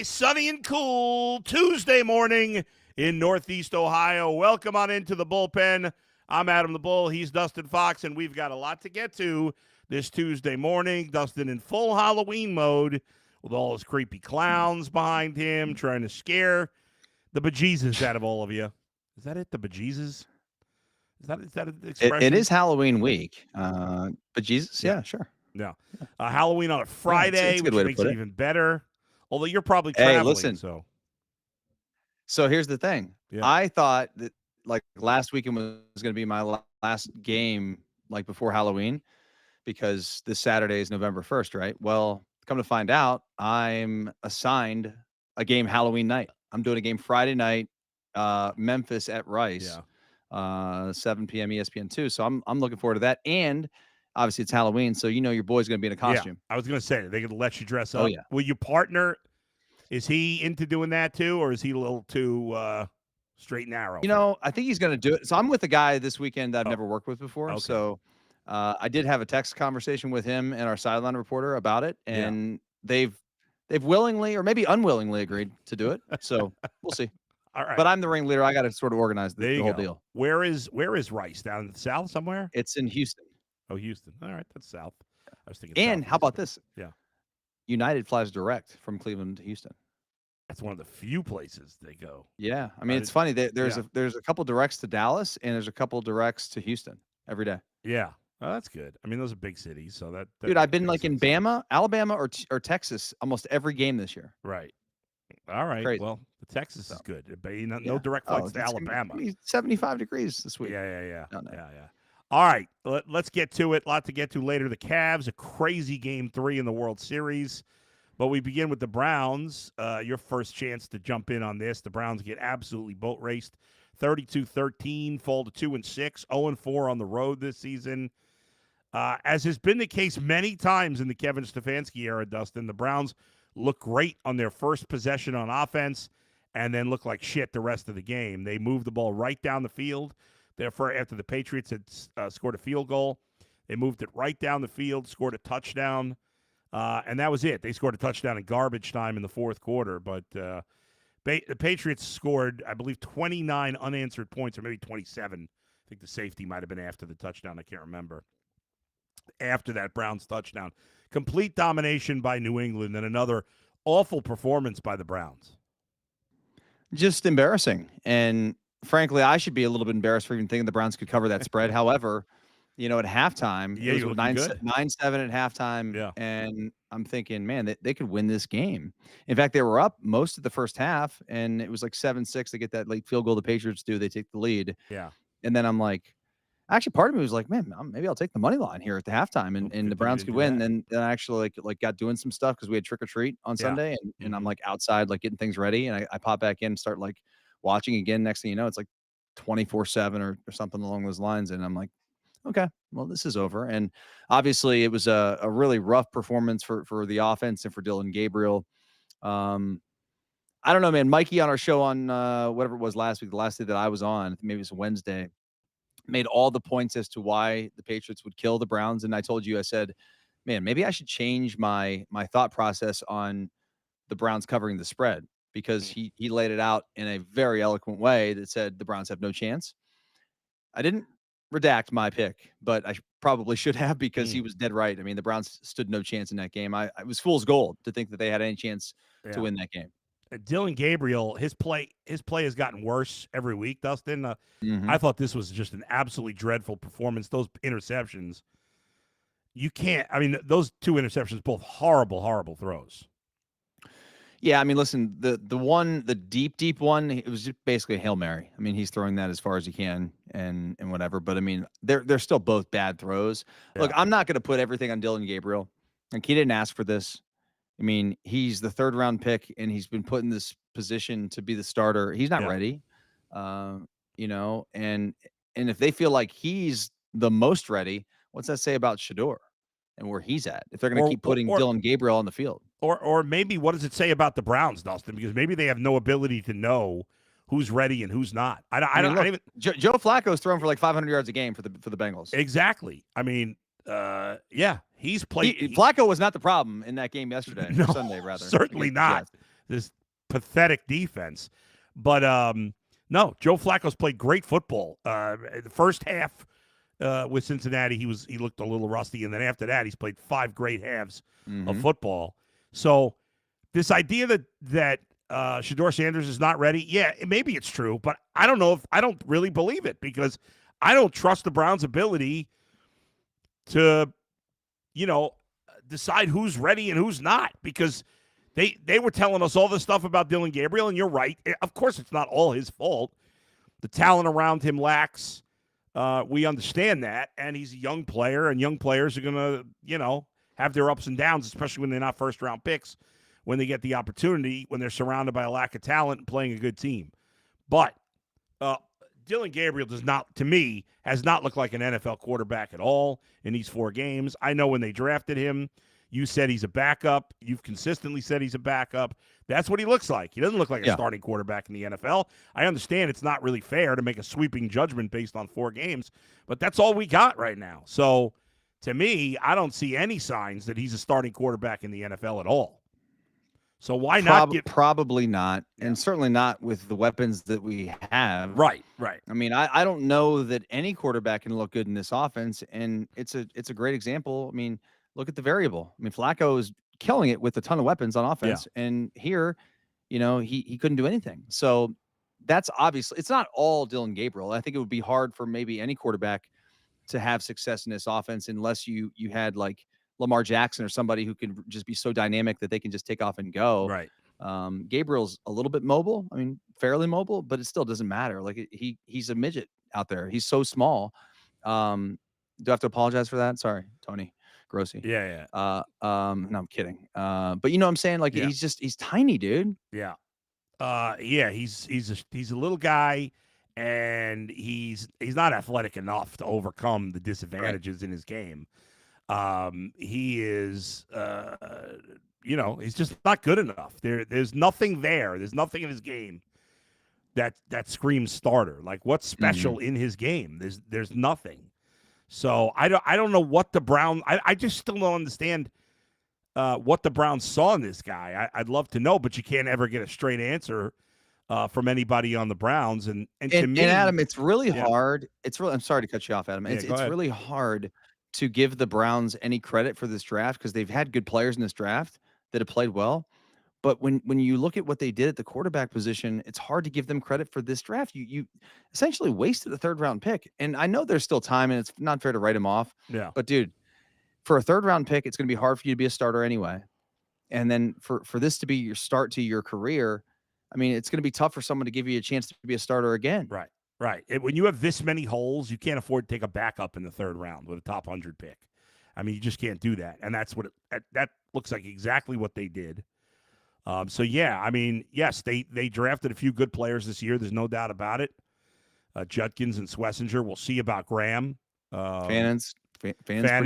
a sunny and cool Tuesday morning in Northeast Ohio. Welcome on into the Bullpen. I'm Adam the Bull. He's Dustin Fox, and we've got a lot to get to this Tuesday morning. Dustin in full Halloween mode with all his creepy clowns behind him trying to scare the bejesus out of all of you. Is that it, the bejesus? Is that an expression? It is Halloween week. Bejesus, yeah, sure. No. Halloween on a Friday, it's a which good way to makes put it it. even better. Although you're probably traveling. Hey, listen. So here's the thing. Yeah. I thought that like last weekend was going to be my last game like before Halloween because this Saturday is November 1st, right? Well, come to find out, I'm assigned a game Halloween night. I'm doing a game Friday night, Memphis at Rice. 7 p.m. ESPN2. So I'm looking forward to that. And obviously it's Halloween, so you know your boy's going to be in a costume. Yeah, I was going to say, they could let you dress up. Oh, yeah. Will your partner, is he into doing that too, or is he a little too straight and narrow? You know, I think he's going to do it. So I'm with a guy this weekend that I've never worked with before. Okay. So I did have a text conversation with him and our sideline reporter about it, and they've willingly or maybe unwillingly agreed to do it. So we'll see. All right. But I'm the ringleader. I got to sort of organize the whole deal. Where is Rice? Down in the south somewhere? It's in Houston. Oh, Houston. All right, that's south. I was thinking. And how about this? Yeah. United flies direct from Cleveland to Houston. That's one of the few places they go. Yeah, I mean it's funny. There's a couple directs to Dallas and there's a couple directs to Houston every day. Yeah, well, that's good. I mean those are big cities, so that dude, I've been like in Bama, Alabama, or Texas almost every game this year. Right. All right. Crazy. Well, the Texas is good. No direct flights to Alabama. 75 degrees this week. Yeah. All right, let's get to it. A lot to get to later. The Cavs, a crazy Game 3 in the World Series. But we begin with the Browns. Your first chance to jump in on this. The Browns get absolutely boat raced. 32-13, fall to 2-6, 0-4 on the road this season. As has been the case many times in the Kevin Stefanski era, Dustin, the Browns look great on their first possession on offense and then look like shit the rest of the game. They moved the ball right down the field. Therefore, after the Patriots had scored a field goal, they moved it right down the field, scored a touchdown, and that was it. They scored a touchdown in garbage time in the fourth quarter, but the Patriots scored, I believe, 29 unanswered points, or maybe 27. I think the safety might have been after the touchdown. I can't remember. After that Browns touchdown. Complete domination by New England and another awful performance by the Browns. Just embarrassing. And frankly, I should be a little bit embarrassed for even thinking the Browns could cover that spread. However, you know, at halftime, it was 9-7 at halftime. Yeah. And I'm thinking, man, they could win this game. In fact, they were up most of the first half, and it was like 7-6. They get that late field goal the Patriots do. They take the lead. Yeah. And then I'm like, actually, part of me was like, man, maybe I'll take the money line here at the halftime, and the Browns could win. And then I actually like got doing some stuff because we had trick or treat on Sunday, and I'm like outside, like getting things ready, and I pop back in and start like watching again. Next thing you know, it's like 24/7 or something along those lines, and I'm like, okay, well, this is over. And obviously, it was a really rough performance for the offense and for Dylan Gabriel. I don't know, man. Mikey on our show on whatever it was last week, the last day that I was on, maybe it was Wednesday, made all the points as to why the Patriots would kill the Browns. And I told you, I said, man, maybe I should change my thought process on the Browns covering the spread, because he laid it out in a very eloquent way that said the Browns have no chance. I didn't redact my pick, but I probably should have, because he was dead right. I mean, the Browns stood no chance in that game. I was fool's gold to think that they had any chance to win that game. Dylan Gabriel, his play has gotten worse every week, Dustin. I thought this was just an absolutely dreadful performance. Those interceptions, you can't. I mean, those two interceptions, both horrible throws. Yeah, I mean, listen, the deep one, it was just basically a Hail Mary. I mean, he's throwing that as far as he can and whatever. But I mean, they're still both bad throws. Yeah. Look, I'm not going to put everything on Dylan Gabriel. Like, he didn't ask for this. I mean, he's the third round pick, and he's been put in this position to be the starter. He's not ready, you know. And if they feel like he's the most ready, what's that say about Shedeur and where he's at? If they're going to keep putting Dylan Gabriel on the field, or maybe what does it say about the Browns, Dustin? Because maybe they have no ability to know who's ready and who's not. I don't even. Joe Flacco's throwing for like 500 yards a game for the Bengals. Exactly. I mean. He's played. Flacco was not the problem in that game yesterday. No, Sunday, rather. Certainly not. this pathetic defense. But no, Joe Flacco's played great football. The first half with Cincinnati, he looked a little rusty, and then after that, he's played 5 great halves of football. So this idea that Shedeur Sanders is not ready, yeah, maybe it's true, but I don't know I don't really believe it because I don't trust the Browns' ability to, decide who's ready and who's not, because they were telling us all this stuff about Dillon Gabriel, and you're right. Of course, it's not all his fault. The talent around him lacks. We understand that, and he's a young player, and young players are going to, have their ups and downs, especially when they're not first-round picks, when they get the opportunity, when they're surrounded by a lack of talent and playing a good team. But Dillon Gabriel has not looked like an NFL quarterback at all in these 4 games. I know when they drafted him, you said he's a backup. You've consistently said he's a backup. That's what he looks like. He doesn't look like a starting quarterback in the NFL. I understand it's not really fair to make a sweeping judgment based on 4 games, but that's all we got right now. So, to me, I don't see any signs that he's a starting quarterback in the NFL at all. So why not get... Probably not, and certainly not with the weapons that we have. Right. I mean, I don't know that any quarterback can look good in this offense, and it's a great example. I mean, look at the variable. I mean, Flacco is killing it with a ton of weapons on offense, and here, he couldn't do anything. So that's obviously, it's not all Dillon Gabriel. I think it would be hard for maybe any quarterback to have success in this offense unless you had like Lamar Jackson or somebody who can just be so dynamic that they can just take off and go. Right. Gabriel's a little bit mobile. I mean, fairly mobile, but it still doesn't matter. Like he's a midget out there. He's so small. Do I have to apologize for that? Sorry, Tony Grossi. Yeah. No, I'm kidding. But you know what I'm saying? Like he's tiny, dude. Yeah. He's a little guy, and he's not athletic enough to overcome the disadvantages in his game. He is, he's just not good enough. There's nothing there. There's nothing in his game that screams starter. Like, what's special in his game? There's nothing. So I don't know what the Browns. I just still don't understand what the Browns saw in this guy. I'd love to know, but you can't ever get a straight answer from anybody on the Browns. And to me, Adam, it's really hard. I'm sorry to cut you off, Adam. It's really hard to give the Browns any credit for this draft because they've had good players in this draft that have played well. But when you look at what they did at the quarterback position, it's hard to give them credit for this draft. You essentially wasted a 3rd-round pick. And I know there's still time, and it's not fair to write him off. Yeah. But, dude, for a 3rd-round pick, it's going to be hard for you to be a starter anyway. And then for this to be your start to your career, I mean, it's going to be tough for someone to give you a chance to be a starter again. Right. When you have this many holes, you can't afford to take a backup in the 3rd round with a top 100 pick. I mean, you just can't do that. And that's that looks like exactly what they did. So, yeah, I mean, yes, they drafted a few good players this year. There's no doubt about it. Judkins and Schlesinger. We'll see about Graham. Fannin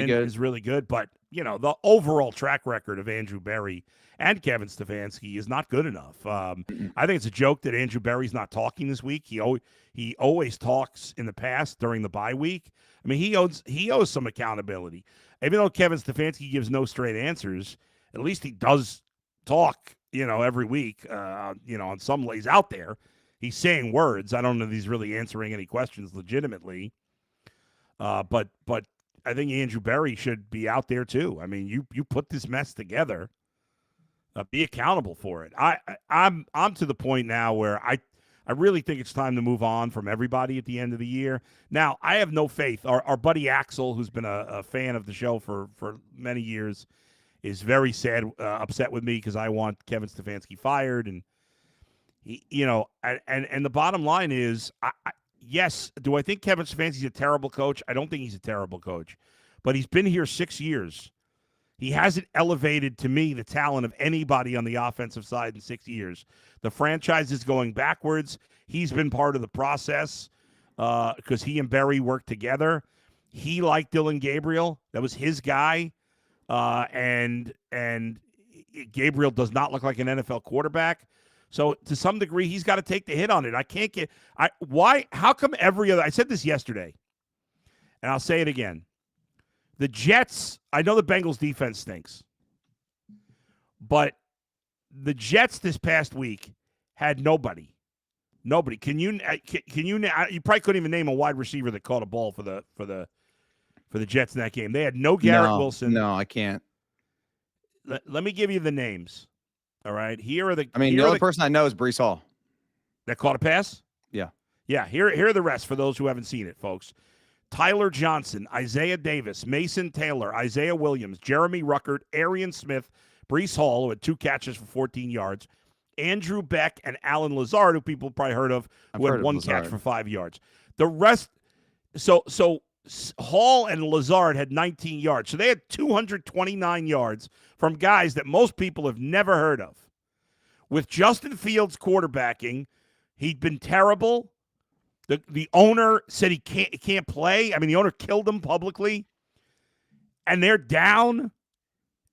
is really good. But, the overall track record of Andrew Berry and Kevin Stefanski is not good enough. I think it's a joke that Andrew Berry's not talking this week. He always talks in the past during the bye week. I mean, he owes some accountability. Even though Kevin Stefanski gives no straight answers, at least he does talk, every week. On some lays out there, he's saying words. I don't know if he's really answering any questions legitimately. But I think Andrew Berry should be out there too. I mean, you put this mess together. Be accountable for it. I'm to the point now where I really think it's time to move on from everybody at the end of the year. Now, I have no faith. Our buddy Axel, who's been a fan of the show for many years, is very upset with me because I want Kevin Stefanski fired. And and the bottom line is, yes, do I think Kevin Stefanski's a terrible coach? I don't think he's a terrible coach, but he's been here 6 years. He hasn't elevated, to me, the talent of anybody on the offensive side in 6 years. The franchise is going backwards. He's been part of the process because he and Berry worked together. He liked Dillon Gabriel. That was his guy. And Gabriel does not look like an NFL quarterback. So to some degree, he's got to take the hit on it. How come I said this yesterday, and I'll say it again. The Jets, I know the Bengals defense stinks, but The Jets this past week had nobody. Nobody. Can you? You probably couldn't even name a wide receiver that caught a ball for the Jets in that game. They had no Garrett Wilson. No, I can't. Let me give you the names. All right. Here are the. I mean, the only person I know is Breece Hall. That caught a pass? Yeah. Yeah. Here are the rest for those who haven't seen it, folks. Tyler Johnson, Isaiah Davis, Mason Taylor, Isaiah Williams, Jeremy Ruckert, Arian Smith, Breece Hall, who had 2 catches for 14 yards, Andrew Beck, and Alan Lazard, who people probably heard of, who had 1 catch for 5 yards. The rest, so Hall and Lazard had 19 yards. So they had 229 yards from guys that most people have never heard of. With Justin Fields quarterbacking, he'd been terrible. The owner said he can't play. I mean, the owner killed him publicly. And they're down.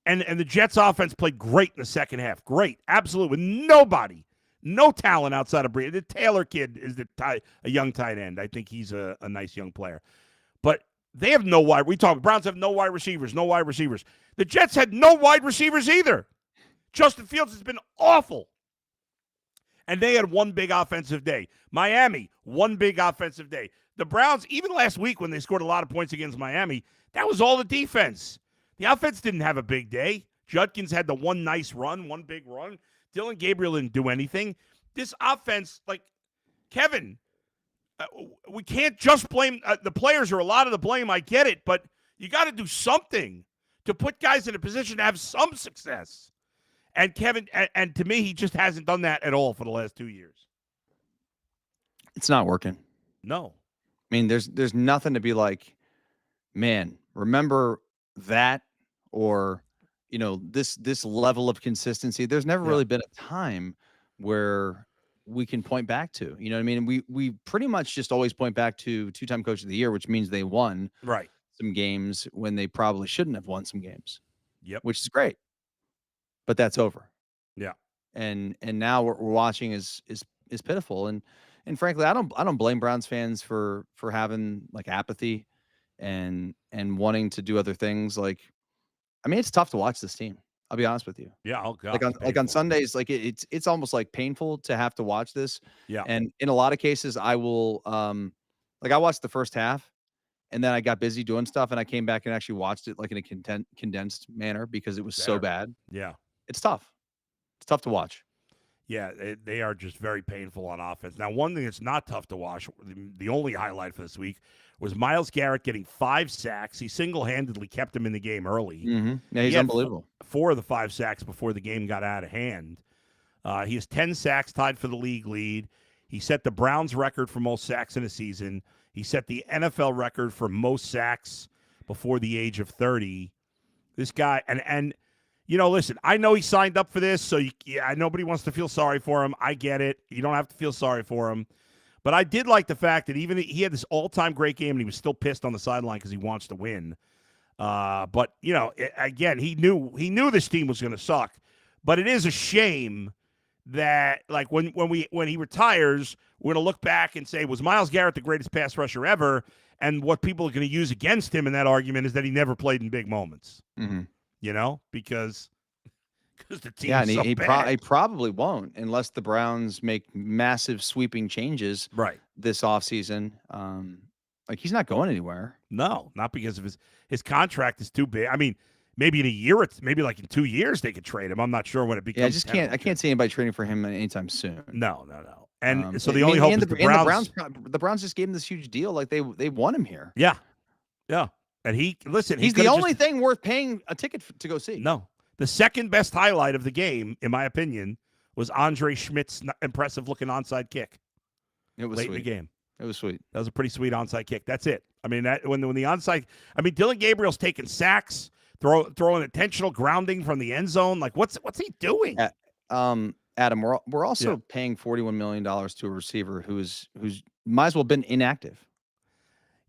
And the Jets offense played great in the second half. Great. Absolutely. With nobody. No talent outside of Breece. The Taylor kid is a young tight end. I think he's a nice young player. But they have no wide. Browns have no wide receivers. No wide receivers. The Jets had no wide receivers either. Justin Fields has been awful. And they had 1 big offensive day. Miami, 1 big offensive day. The Browns, even last week when they scored a lot of points against Miami, that was all the defense. The offense didn't have a big day. Judkins had the 1 nice run, 1 big run. Dylan Gabriel didn't do anything. This offense, like, Kevin, we can't just blame the players are a lot of the blame. I get it, but you got to do something to put guys in a position to have some success. And Kevin, and to me, he just hasn't done that at all for the last 2 years. It's not working. No. I mean, there's nothing to be like, man, remember that, or, you know, this level of consistency. There's never really been a time where we can point back to. You know what I mean? We pretty much just always point back to 2-time coach of the year, which means they won some games when they probably shouldn't have won some games. Yep. Which is great. But that's over. Yeah. And now what we're watching is pitiful. And frankly, I don't blame Browns fans for having like apathy and wanting to do other things. Like, I mean, it's tough to watch this team. I'll be honest with you. Yeah. Oh God. Like on Sundays, like it's almost like painful to have to watch this. Yeah. And in a lot of cases, I will like I watched the first half, and then I got busy doing stuff, and I came back and actually watched it like in a condensed manner because it was so bad. Yeah. It's tough. It's tough to watch. Yeah, they are just very painful on offense. Now, one thing that's not tough to watch, the only highlight for this week, was Myles Garrett getting 5 sacks. He single-handedly kept him in the game early. Mm-hmm. Yeah, he's unbelievable. 4 of the 5 sacks before the game got out of hand. He has 10 sacks, tied for the league lead. He set the Browns record for most sacks in a season. He set the NFL record for most sacks before the age of 30. This guy, and you know, listen, I know he signed up for this, so nobody wants to feel sorry for him. I get it. You don't have to feel sorry for him. But I did like the fact that even he had this all-time great game, and he was still pissed on the sideline because he wants to win. But, you know, again, he knew this team was going to suck. But it is a shame that, like, when he retires, we're going to look back and say, was Myles Garrett the greatest pass rusher ever? And what people are going to use against him in that argument is that he never played in big moments. Mm-hmm. You know, because the team is so bad. He probably won't unless the Browns make massive sweeping changes this offseason. Like, he's not going anywhere. No, not because of his contract is too big. I mean, maybe in a year, maybe like in 2 years they could trade him. I'm not sure when it becomes. Yeah, I can't see anybody trading for him anytime soon. No. And so the only hope is the Browns just gave him this huge deal. Like they won him here. Yeah. And he's the only thing worth paying a ticket to go see. No. The second best highlight of the game, in my opinion, was Andre Schmidt's impressive-looking onside kick. It was late sweet. in the game. It was sweet. That was a pretty sweet onside kick. That's it. I mean, that when the onside. I mean, Dylan Gabriel's taking sacks, throwing intentional grounding from the end zone. Like, what's he doing? Adam, we're also paying $41 million to a receiver who's might as well been inactive.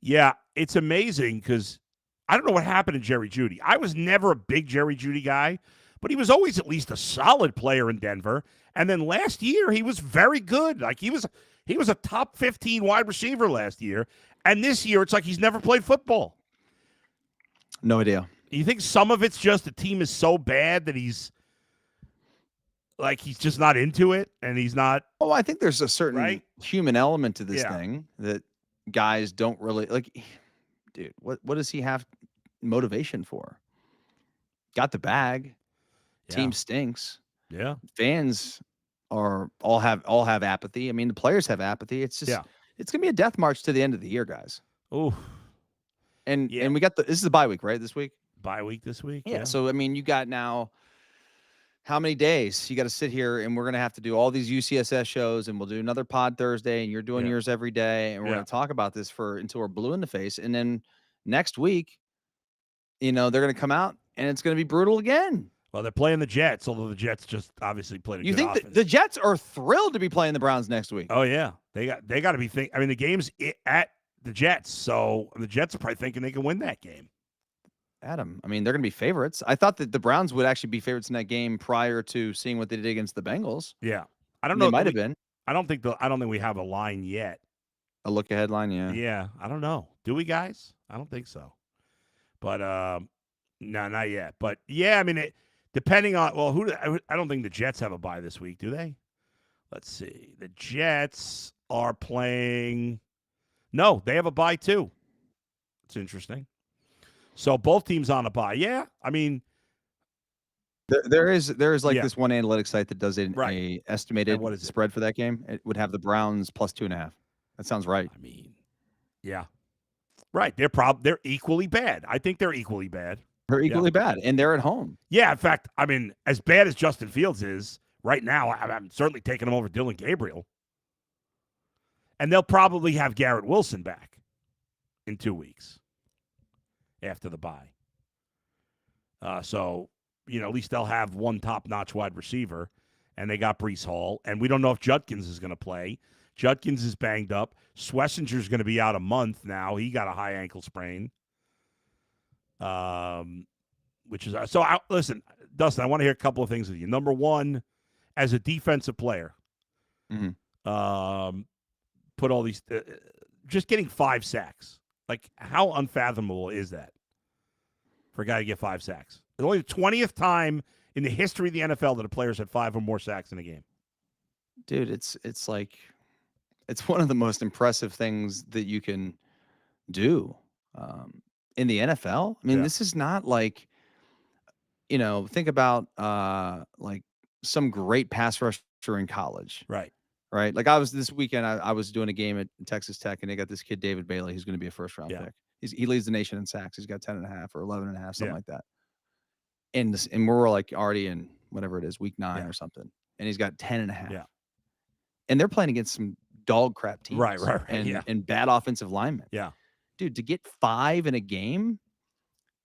Yeah, it's amazing because I don't know what happened to Jerry Jeudy. I was never a big Jerry Jeudy guy, but he was always at least a solid player in Denver. And then last year, he was very good. Like, he was a top 15 wide receiver last year. And this year, it's like he's never played football. No idea. You think some of it's just the team is so bad that he's like he's just not into it, and he's not Oh, I think there's a certain right. human element to this Yeah, thing that guys don't really like. Dude, what does he have motivation for? Got the bag. yeah, Team stinks. yeah, Fans are all have apathy. I mean, the players have apathy. It's just yeah. it's gonna be a death march to the end of the year, guys. Oh, And yeah. and we got this is the bye week, right? This week? Bye week this week. Yeah. Yeah, So I mean, you got now how many days you got to sit here and we're going to have to do all these UCSS shows and we'll do another pod Thursday and you're doing yeah, yours every day and we're yeah. going to talk about this for until we're blue in the face and then next week, they're going to come out and it's going to be brutal again. Well, they're playing the Jets, although the Jets just obviously played a You good think that offense. the Jets are thrilled to be playing the Browns next week? Oh yeah, they got to be thinking. I mean, the game's at the Jets, so the Jets are probably thinking they can win that game. Adam, I mean, they're going to be favorites. I thought that the Browns would actually be favorites in that game prior to seeing what they did against the Bengals. Yeah, I don't They know. might have been I don't think we have a line yet. a look ahead line. Yeah. Yeah, I don't know. Do we, guys? I don't think so. But no, not yet. But yeah, I mean, depending on I don't think the Jets have a bye this week, do they? Let's see. The Jets are playing. No, they have a bye too. It's interesting. So both teams on a bye. Yeah, I mean, There is like Yeah. this one analytics site that does Right. a estimated what is it? spread for that game. It would have the Browns plus 2.5. That sounds right. I mean, yeah, right. They're equally bad. I think they're equally bad. They're equally bad, and they're at home. Yeah, in fact, I mean, as bad as Justin Fields is right now, I'm certainly taking him over Dylan Gabriel. And they'll probably have Garrett Wilson back in 2 weeks after the bye. So, at least they'll have one top-notch wide receiver, and they got Breece Hall. And we don't know if Judkins is going to play. Judkins is banged up. Schwesinger's going to be out a month now. He got a high ankle sprain. Which is so. Listen, Dustin, I want to hear a couple of things with you. Number one, as a defensive player, put all these, just getting 5 sacks. Like, how unfathomable is that for a guy to get 5 sacks? It's only the 20th time in the history of the NFL that a player's had 5 or more sacks in a game. Dude, it's like it's one of the most impressive things that you can do in the NFL. I mean, this is not like think about like some great pass rusher in college. Right. Right. Like this weekend, I was doing a game at Texas Tech and they got this kid, David Bailey, who's going to be a first round pick. He leads the nation in sacks. He's got 10.5 or 11.5, something like that. And we're like already in whatever it is, week 9 or something. And he's got 10.5. Yeah. And they're playing against some dog crap teams. Right. And bad offensive linemen. Yeah. Dude, to get 5 in a game,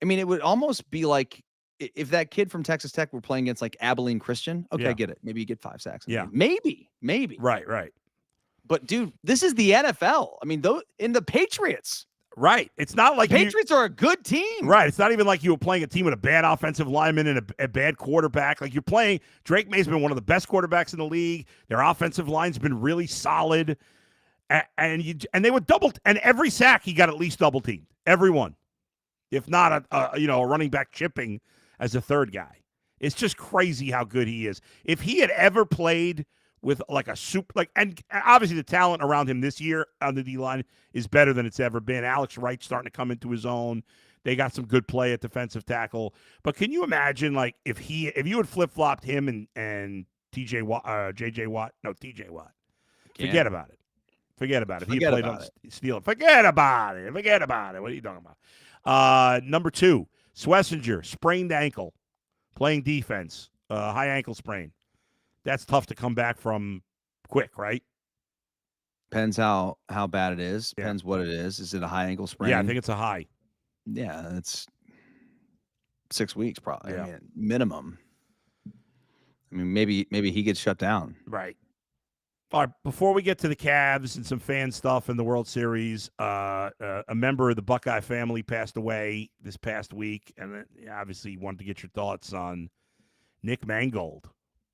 I mean, it would almost be like if that kid from Texas Tech were playing against like Abilene Christian. Okay, I get it. Maybe you get 5 sacks. Maybe. Right. But dude, this is the NFL. I mean, in the Patriots. Right. It's not like Patriots are a good team. Right. It's not even like you were playing a team with a bad offensive lineman and a bad quarterback. Like you're playing, Drake May's been one of the best quarterbacks in the league. Their offensive line's been really solid. And they were doubled. And every sack, he got at least double teamed. Every one. If not a running back chipping as a third guy. It's just crazy how good he is. If he had ever played with like and obviously the talent around him this year on the D-line is better than it's ever been. Alex Wright's starting to come into his own. They got some good play at defensive tackle. But can you imagine like if you had flip-flopped him and TJ Watt, TJ Watt. Forget about it. Forget about it. He played on Steelers. Forget about it. What are you talking about? Number 2, Schwesinger, sprained ankle, playing defense, high ankle sprain. That's tough to come back from quick, right? Depends how bad it is. Depends what it is. Is it a high ankle sprain? Yeah, I think it's a high. Yeah, it's 6 weeks probably. Yeah. I mean, minimum. I mean, maybe he gets shut down. Right. All right, before we get to the Cavs and some fan stuff in the World Series, a member of the Buckeye family passed away this past week, and obviously wanted to get your thoughts on Nick Mangold.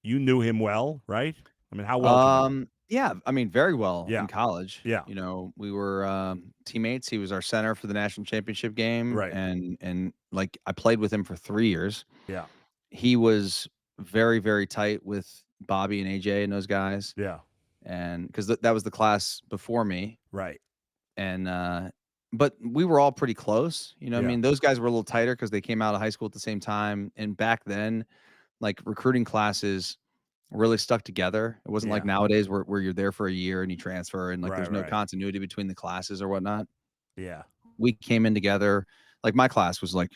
You knew him well, right? I mean, how well? Yeah, I mean, very well in college. Yeah. We were teammates. He was our center for the national championship game. Right. And like I played with him for 3 years. Yeah. He was very, very tight with Bobby and AJ and those guys. Yeah. And because that was the class before me. Right. And but we were all pretty close. You know what I Yeah. mean? Those guys were a little tighter because they came out of high school at the same time. And back then, like recruiting classes really stuck together. It wasn't like nowadays where you're there for a year and you transfer and like there's no continuity between the classes or whatnot. Yeah. We came in together. Like my class was like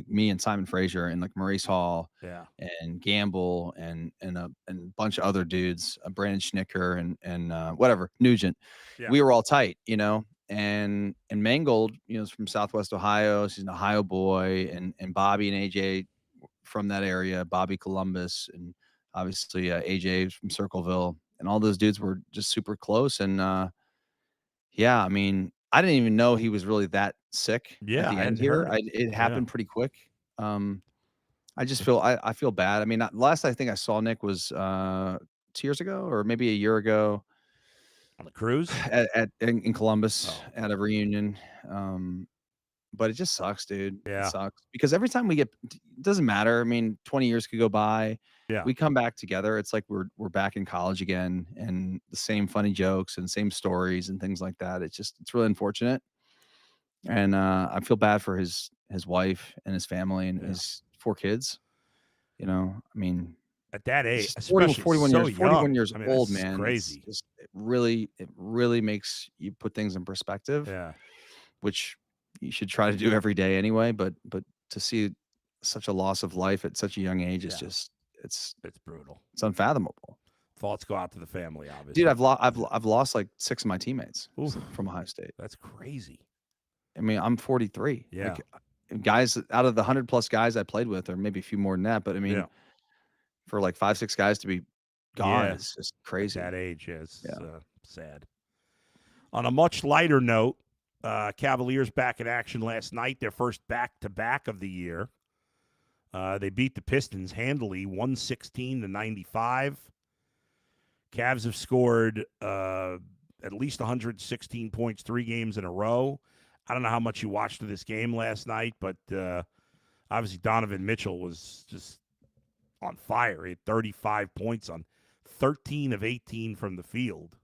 me and Simon Frazier and like Maurice Hall and Gamble and a bunch of other dudes, Brandon Schnicker and whatever, Nugent. Yeah. We were all tight, you know. And Mangold, you know, is from Southwest Ohio. She's an Ohio boy, and Bobby and AJ from that area, Bobby Columbus, and obviously AJ from Circleville, and all those dudes were just super close. And yeah, I mean, I didn't even know he was really that sick at the end here. It happened pretty quick. I just feel I feel bad. I mean, last I think I saw Nick was 2 years ago or maybe a year ago on the cruise in Columbus at a reunion. But it just sucks, dude. Yeah. It sucks because every time it doesn't matter. I mean, 20 years could go by. Yeah. We come back together. It's like we're back in college again and the same funny jokes and same stories and things like that. It's really unfortunate. And I feel bad for his wife and his family and his 4 kids. You know, I mean, at that age, 41 years I mean, old, man. Crazy. It really makes you put things in perspective. Yeah. Which you should try to do every day anyway, but to see such a loss of life at such a young age is just it's brutal. It's unfathomable. Thoughts go out to the family, obviously. Dude, I've lost like 6 of my teammates from Ohio State. That's crazy. I mean, I'm 43. Yeah. Like, guys out of the 100+ guys I played with, or maybe a few more than that, but I mean, for like 5-6 guys to be gone is just crazy. At that age, it's sad. On a much lighter note, Cavaliers back in action last night, their first back-to-back of the year. They beat the Pistons handily, 116-95. Cavs have scored at least 116 points 3 games in a row. I don't know how much you watched of this game last night, but obviously Donovan Mitchell was just on fire. He had 35 points on 13 of 18 from the field.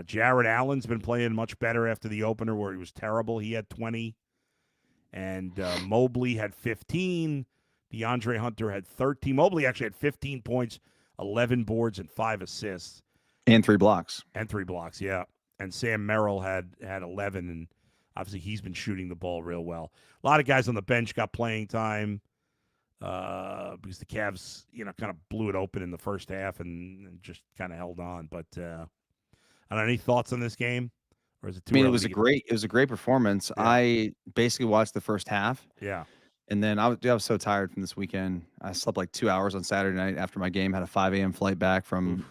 Jared Allen's been playing much better after the opener where he was terrible. He had 20. And Mobley had 15. DeAndre Hunter had 13. Mobley actually had 15 points, 11 boards, and 5 assists. And 3 blocks. Yeah. And Sam Merrill had 11, and obviously he's been shooting the ball real well. A lot of guys on the bench got playing time because the Cavs, kind of blew it open in the first half and just kind of held on. But I don't know, any thoughts on this game? Or is it too early? It was a great performance. Yeah. I basically watched the first half. Yeah. And then I was so tired from this weekend. I slept like 2 hours on Saturday night after my game. Had a 5 a.m. flight back from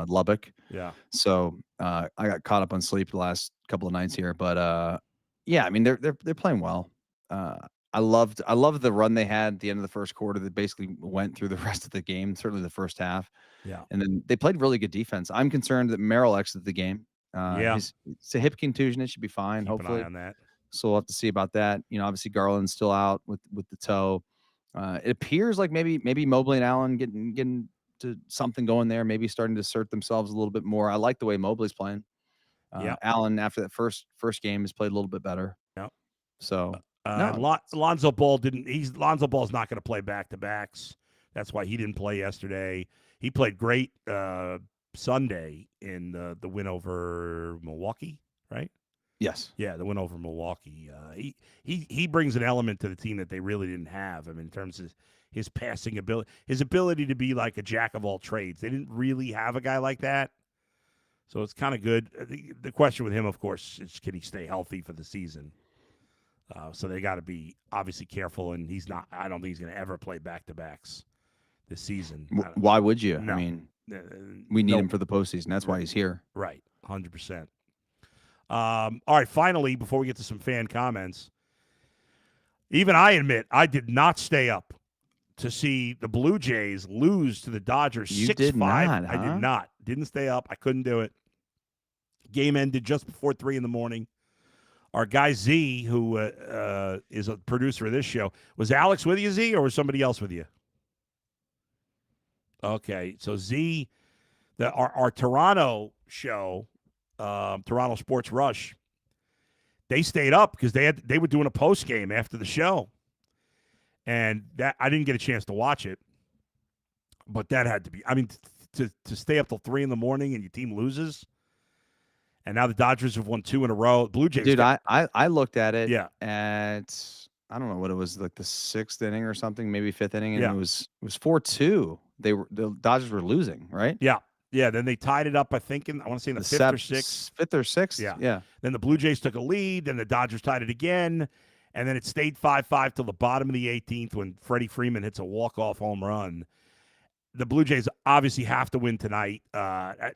Lubbock. Yeah. So I got caught up on sleep the last couple of nights here. But yeah, I mean they're playing well. I loved the run they had at the end of the first quarter. That basically went through the rest of the game. Certainly the first half. Yeah. And then they played really good defense. I'm concerned that Merrill exited the game. It's a hip contusion. It should be fine. Keep hopefully. an eye on that. So we'll have to see about that. Obviously Garland's still out with the toe. It appears like maybe Mobley and Allen getting to something going there. Maybe starting to assert themselves a little bit more. I like the way Mobley's playing. Allen after that first game has played a little bit better. Yeah. So Lonzo Ball Lonzo Ball's not going to play back-to-backs. That's why he didn't play yesterday. He played great Sunday in the win over Milwaukee, right? Yes. Yeah, the win over Milwaukee. He brings an element to the team that they really didn't have. I mean, in terms of his passing ability, his ability to be like a jack of all trades. They didn't really have a guy like that. So it's kind of good. The question with him, of course, is can he stay healthy for the season? So they got to be obviously careful, and he's not. I don't think he's going to ever play back-to-backs this season. Why would you? No. I mean, we need him for the postseason. That's why he's here. Right, 100%. All right, finally, before we get to some fan comments, even I admit I did not stay up to see the Blue Jays lose to the Dodgers 6-5. Did not, huh? I did not. Didn't stay up. I couldn't do it. Game ended just before 3 a.m. Our guy Z, who is a producer of this show, was Alex with you, Z, or was somebody else with you? Okay, so Z, our Toronto show, Toronto Sports Rush, they stayed up because they were doing a post game after the show, and that I didn't get a chance to watch it, but that had to be. I mean, to stay up till 3 a.m. and your team loses, and now the Dodgers have won 2 in a row. Blue Jays, dude, I looked at it. Yeah. At I don't know what it was, like the 6th inning or something, maybe 5th inning, and Yeah. it was 4-2. The Dodgers were losing, right? Yeah. Yeah, then they tied it up, I think, I want to say in the 5th or 6th. 5th or 6th? Yeah. Yeah. Then the Blue Jays took a lead, then the Dodgers tied it again, and then it stayed 5-5 till the bottom of the 18th when Freddie Freeman hits a walk-off home run. The Blue Jays obviously have to win tonight.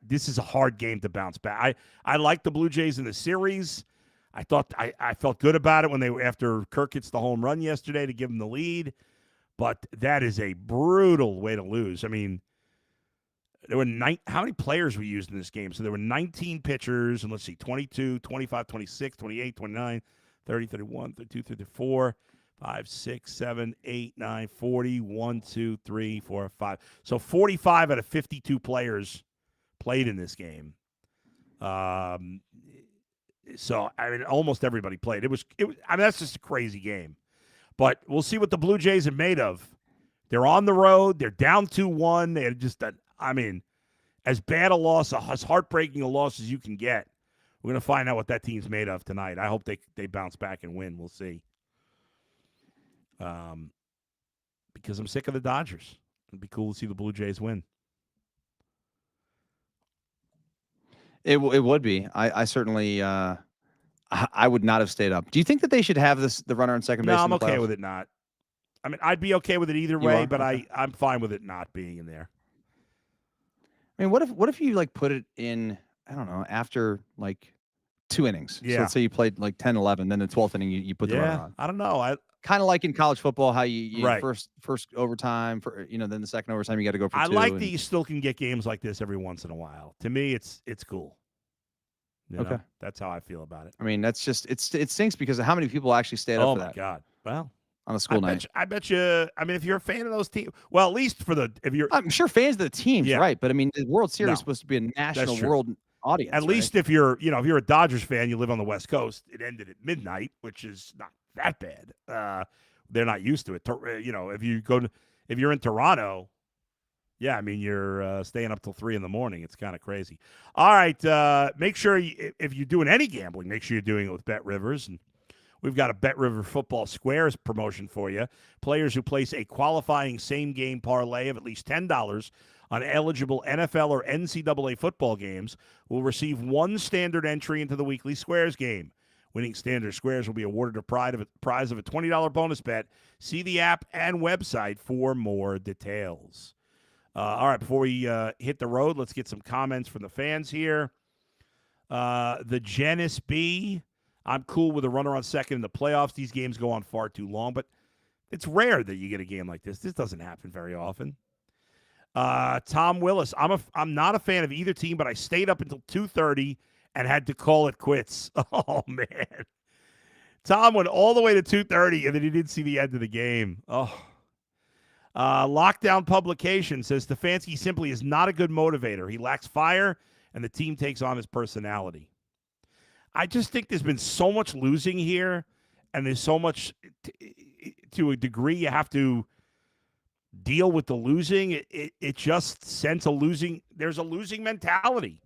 This is a hard game to bounce back. I like the Blue Jays in the series. I thought I felt good about it when after Kirk hits the home run yesterday to give them the lead, but that is a brutal way to lose. I mean, there were how many players were used in this game? So there were 19 pitchers, and let's see, 22, 25, 26, 28, 29, 30, 31, 32, 34, 5, 6, 7, 8, 9, 40, 1, 2, 3, 4, 5. So 45 out of 52 players played in this game. So I mean, almost everybody played. It was. I mean, that's just a crazy game. But we'll see what the Blue Jays are made of. They're on the road. They're down 2-1. They're just. I mean, as bad a loss, as heartbreaking a loss as you can get. We're gonna find out what that team's made of tonight. I hope they bounce back and win. We'll see. Because I'm sick of the Dodgers. It'd be cool to see the Blue Jays win. It would be. I certainly I would not have stayed up. Do you think that they should have the runner on second base? No, I'm okay with it not. I mean, I'd be okay with it either way, but okay. I'm fine with it not being in there. I mean, what if you like put it in, I don't know, after like 2 innings? Yeah. So let's say you played like 10, 11, then the 12th inning you put the runner on. I don't know. Kind of like in college football, how you right. first overtime, then the second overtime you got to go for 2. I like that you still can get games like this every once in a while. To me, it's cool. Okay, that's how I feel about it. I mean, that's just it stinks because of how many people actually stayed up for that. Oh my God! Well, on a school night, I bet you. I mean, if you're a fan of those teams, well, at least I'm sure fans of the teams, right? But I mean, the World Series is supposed to be a national world audience. At least if you're a Dodgers fan, you live on the West Coast. It ended at midnight, which is not that bad. They're not used to it. If you're in Toronto, yeah, I mean you're staying up till 3 a.m. It's kind of crazy. All right, make sure if you're doing any gambling, make sure you're doing it with Bet Rivers, and we've got a Bet River Football Squares promotion for you. Players who place a qualifying same-game parlay of at least $10 on eligible NFL or NCAA football games will receive one standard entry into the weekly Squares game. Winning standard squares will be awarded a prize of a $20 bonus bet. See the app and website for more details. All right, before we hit the road, let's get some comments from the fans here. The Genis B, I'm cool with a runner on second in the playoffs. These games go on far too long, but it's rare that you get a game like this. This doesn't happen very often. Tom Willis, I'm not a fan of either team, but I stayed up until 2:30 and had to call it quits. Oh, man. Tom went all the way to 2:30, and then he didn't see the end of the game. Oh. Lockdown Publication says Stefanski simply is not a good motivator. He lacks fire, and the team takes on his personality. I just think there's been so much losing here, and there's so much, to a degree, you have to deal with the losing. It just sends there's a losing mentality.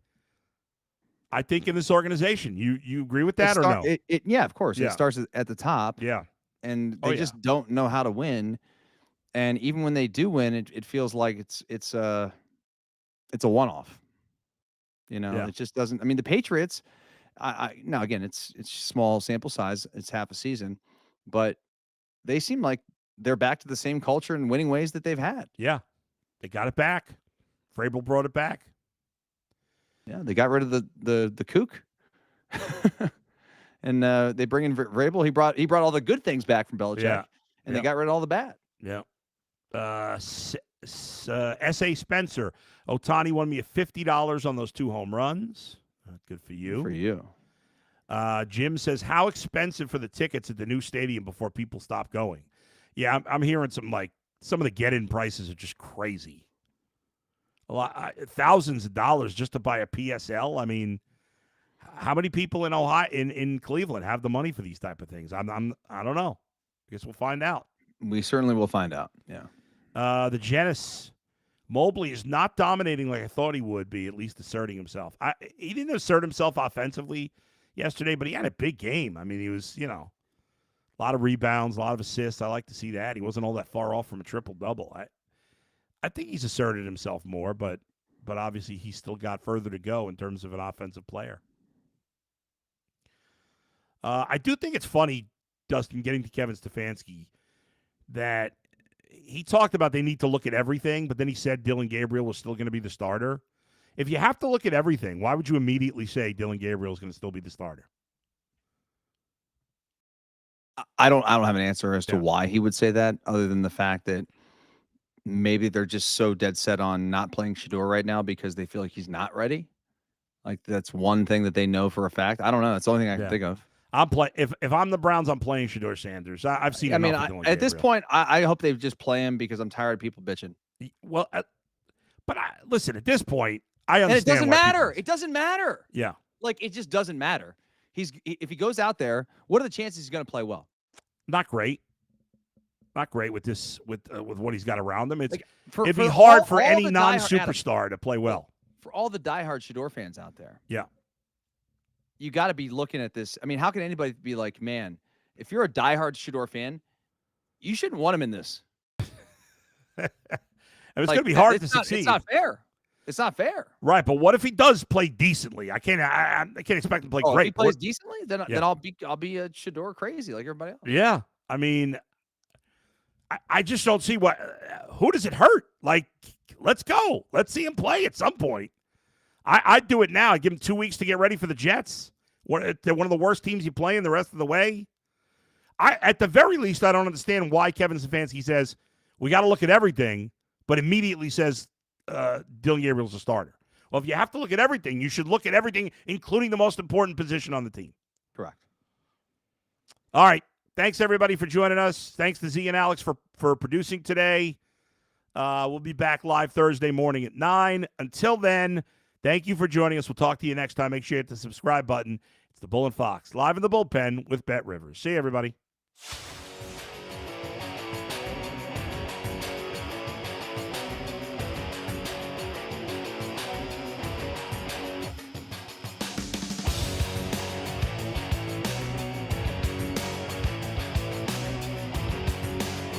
I think in this organization, you agree with that or no? Yeah, of course. Yeah. It starts at the top. Yeah, and they just don't know how to win. And even when they do win, it feels like it's a one-off. It just doesn't. I mean, the Patriots. Now again, it's small sample size. It's half a season, but they seem like they're back to the same culture and winning ways that they've had. Yeah, they got it back. Vrabel brought it back. Yeah, they got rid of the kook, and they bring in Vrabel. He brought all the good things back from Belichick, and they got rid of all the bad. Yeah. S.A. Spencer, Ohtani won me $50 on those 2 home runs. Good for you. Good for you. Jim says, how expensive for the tickets at the new stadium before people stop going? Yeah, I'm hearing some of the get-in prices are just crazy. thousands of dollars just to buy a PSL. I mean, thousands of dollars just to buy a PSL. I mean, how many people in Ohio in Cleveland have the money for these type of things? I don't know. I guess we'll find out. We certainly will find out. Yeah. The Genesis Mobley is not dominating like I thought he would be, at least asserting himself. He didn't assert himself offensively yesterday, but he had a big game. I mean, he was, a lot of rebounds, a lot of assists. I like to see that. He wasn't all that far off from a triple-double. I think he's asserted himself more, but obviously he's still got further to go in terms of an offensive player. I do think it's funny, Dustin, getting to Kevin Stefanski, that he talked about they need to look at everything, but then he said Dylan Gabriel was still going to be the starter. If you have to look at everything, why would you immediately say Dylan Gabriel is going to still be the starter? I don't have an answer as to why he would say that, other than the fact that maybe they're just so dead set on not playing Shedeur right now because they feel like he's not ready. Like, that's one thing that they know for a fact. I don't know. That's the only thing I can think of. If I'm the Browns, I'm playing Shedeur Sanders. I've seen. At this point, I hope they just play him because I'm tired of people bitching. Well, but listen. At this point, I understand. And it doesn't matter. It doesn't matter. Yeah, like, it just doesn't matter. If he goes out there, what are the chances he's going to play well? Not great. Not great with this with what he's got around him. It'd be hard for any non-superstar to play well. For all the diehard Shedeur fans out there. Yeah. You got to be looking at this. I mean, how can anybody be like, man, if you're a diehard Shedeur fan, you shouldn't want him in this. And it's going to be hard to succeed. It's not fair. It's not fair. Right, but what if he does play decently? I can't expect him to play great. If he plays decently, then I'll be a Shedeur crazy like everybody else. Yeah. I mean, I just don't see who does it hurt? Like, let's go. Let's see him play at some point. I'd do it now. I'd give him 2 weeks to get ready for the Jets. They're one of the worst teams you play in the rest of the way. At the very least, I don't understand why Kevin Stefanski says, we got to look at everything, but immediately says Dylan Gabriel's a starter. Well, if you have to look at everything, you should look at everything, including the most important position on the team. Correct. All right. Thanks, everybody, for joining us. Thanks to Z and Alex for producing today. We'll be back live Thursday morning at 9. Until then, thank you for joining us. We'll talk to you next time. Make sure you hit the subscribe button. It's the Bull and Fox, live in the bullpen with Bet Rivers. See you, everybody.